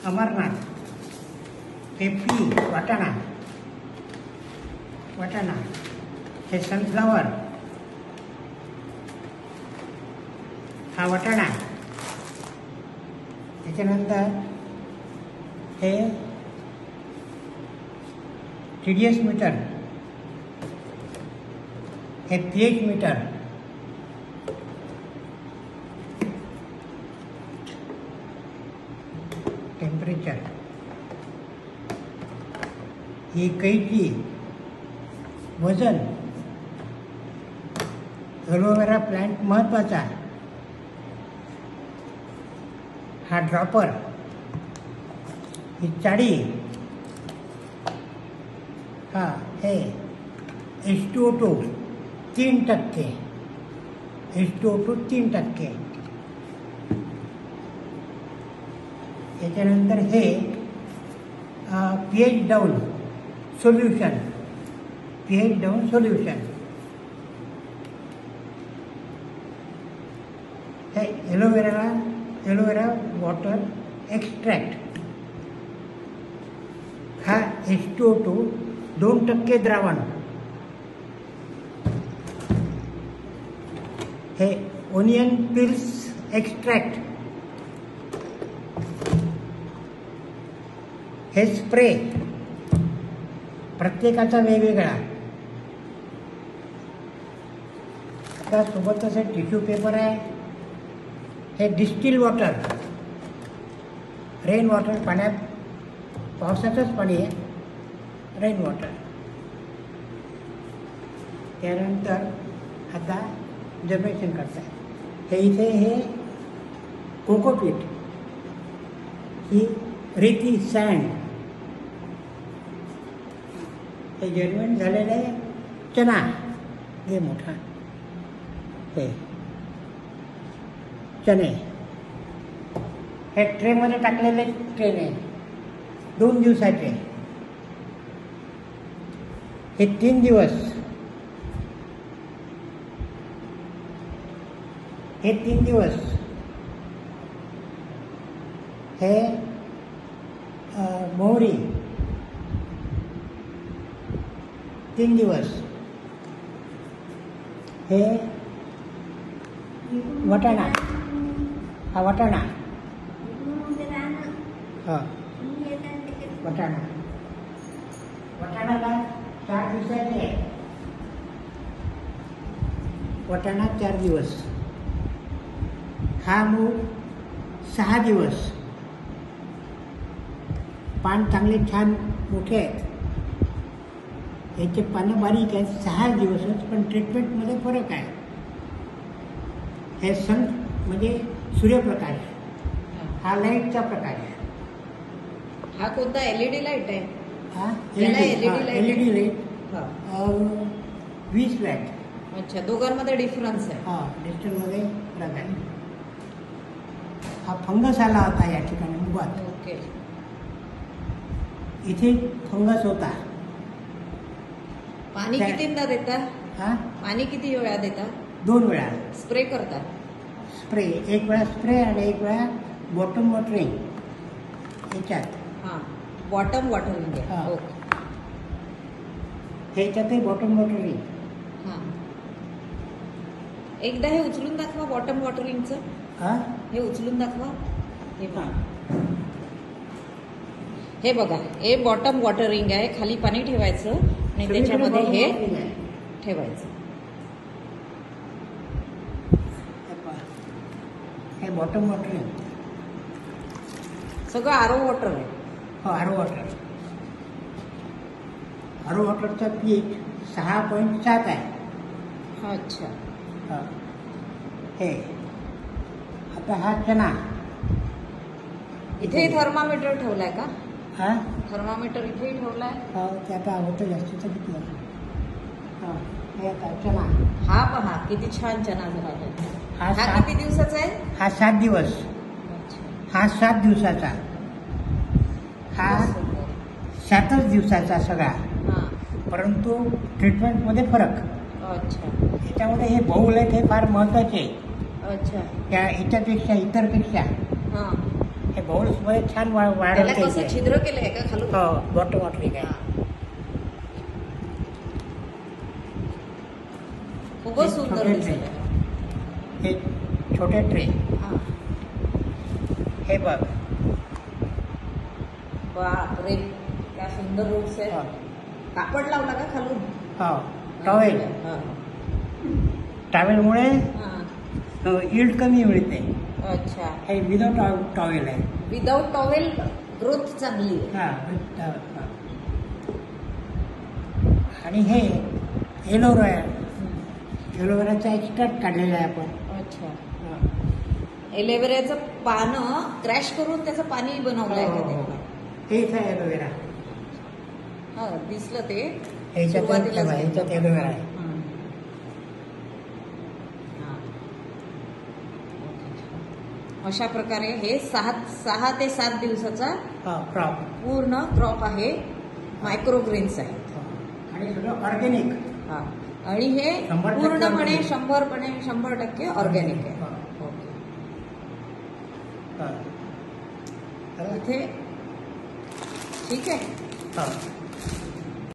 अमरनाथ, हे पी वाटाणा, हे सनफ्लावर, हा वाटाणा, त्याच्यानंतर हे TDS मीटर, हे pH मीटर, टेम्परेचर, ही कैची, वजन, एलोवेरा प्लांट महत्वाचा, हा ड्रॉपर, ही चाळी, हा हे H2O2 3%, H2O2 3%. त्याच्यानंतर हे pH डाऊन सोल्युशन, हे एलोवेरा वॉटर एक्स्ट्रॅक्ट, हा H2O2 2% द्रावण, हे ओनियन पिल्स एक्स्ट्रॅक्ट, हे स्प्रे, प्रत्येकाचा वेगवेगळा. त्यासोबतच हे टिश्यू पेपर आहे, हे डिस्टिल वॉटर, रेन वॉटर, पावसाचंच पाणी आहे, रेन वॉटर. त्यानंतर आता जनरेशन करताय, हे इथे हे कोकोपीट, ही रेती सँड, हे जर्मेंट झालेले चना, हे मोठा, हे चणे, हे ट्रेमध्ये टाकलेले ट्रेन 2 दिवसाचे, हे 3 दिवस, हे 3 दिवस, हे मोहरी 3 दिवस, हे वटाणा, हा वटाणा, हा वटाणाला 4 दिवसाचे, वटाणा 4 दिवस, हा मूग 6 दिवस, पान चांगले छान मोठे आहेत, याचे पानं बारीक आहेत, 6 दिवसच, पण ट्रीटमेंटमध्ये फरक आहे. हे सन म्हणजे सूर्यप्रकाश, हा लाईटचा प्रकाश, हा कोणता LED लाईट आहे? हा LED लाईट 20 वॅट. अच्छा, दोघांमध्ये डिफरन्स आहे. हा, डिस्टन्समध्ये फरक आहे. हा फंगस आला होता या ठिकाणी मुगात. ओके. इथे फंगस होता. पाणी कितींदा देता? हा, पाणी किती वेळा देता? 2 वेळा. स्प्रे करता? स्प्रे, एक वेळा स्प्रे आणि एक वेळा बॉटम वॉटरिंग याच्यात. हां, बॉटम वॉटरिंग आहे. हा. ओके. ह्याच्यातही बॉटम वॉटरिंग. हां, एकदा हे उचलून दाखवा बॉटम वॉटरिंगचं. हा, हे उचलून दाखवा. हे हा. हे बघा, हे बॉटम वॉटरिंग आहे. खाली पाणी ठेवायचं आणि त्याच्यामध्ये हे ठेवायचं. हे बॉटम वॉटरिंग सगळं आरो वॉटर आहे. हो, आरो वॉटर. आरो वॉटरचा पीएच 6.7 आहे. अच्छा. हा. हे आता हा चना. इथे थर्मामीटर ठेवलाय का? हा, थर्मामीटर इथेही ठेवलाय. हो, ते आता होतं जास्तीचं किती आहे. हा, हे आता चना. हा पहा किती छान चना झाला आहे. हा हा किती दिवसाचा आहे? हा 7 दिवस. अच्छा. हा 7 दिवसाचा. हा 7च दिवसाचा सगळा. हां. परंतु ट्रीटमेंटमध्ये फरक. अच्छा. याच्यामध्ये हे बाऊल आहेत, हे फार महत्वाचे. अच्छा. त्या याच्यापेक्षा इतरपेक्षा हां. हे बाउल्समध्ये छान त्याला वाढवता कसं येते. छिद्र केलंय का खालून? हो बॉटम वॉटरिंग आहे. हा. खूपच सुंदर छोटे दिसत tray. आहे. हे छोटे ट्रे. हा. हे बघ. बापरे, क्या सुंदर रूट्स हो. आहे. कापड लावला का खालून? हो टॉवेल. हा. टॉवेलमुळे हा. इल्ड कमी मिळते. अच्छा. हे विदाउट टॉवेल आहे. विदाउट टॉवेल ग्रोथ चांगली आहे. हा. आणि हे एलोवेरा. एलोवेराचा एक्स्ट्रॅक्ट काढलेला आहे आपण. अच्छा. हा. एलोवेराचं पानं क्रॅश करून त्याचं पाणी बनवलंय का हो, हो. ते? हेच आहे एलोवेरा. हा, दिसलं ते ह्याच्यात सुरुवातीलाच. ह्याच्यात एलोवेरा आहे. हं. हा. अशा प्रकारे हे 6 ते 7 दिवसाचा हा क्रॉप. पूर्ण क्रॉप आहे. मायक्रोग्रेन्स आहे. आणि सगळं ऑर्गॅनिक. हा. आणि हे 100% पूर्णपणे organic. 100% ऑर्गॅनिक आहे. हा. ओके. हा. इथे ठीक आहे. हा.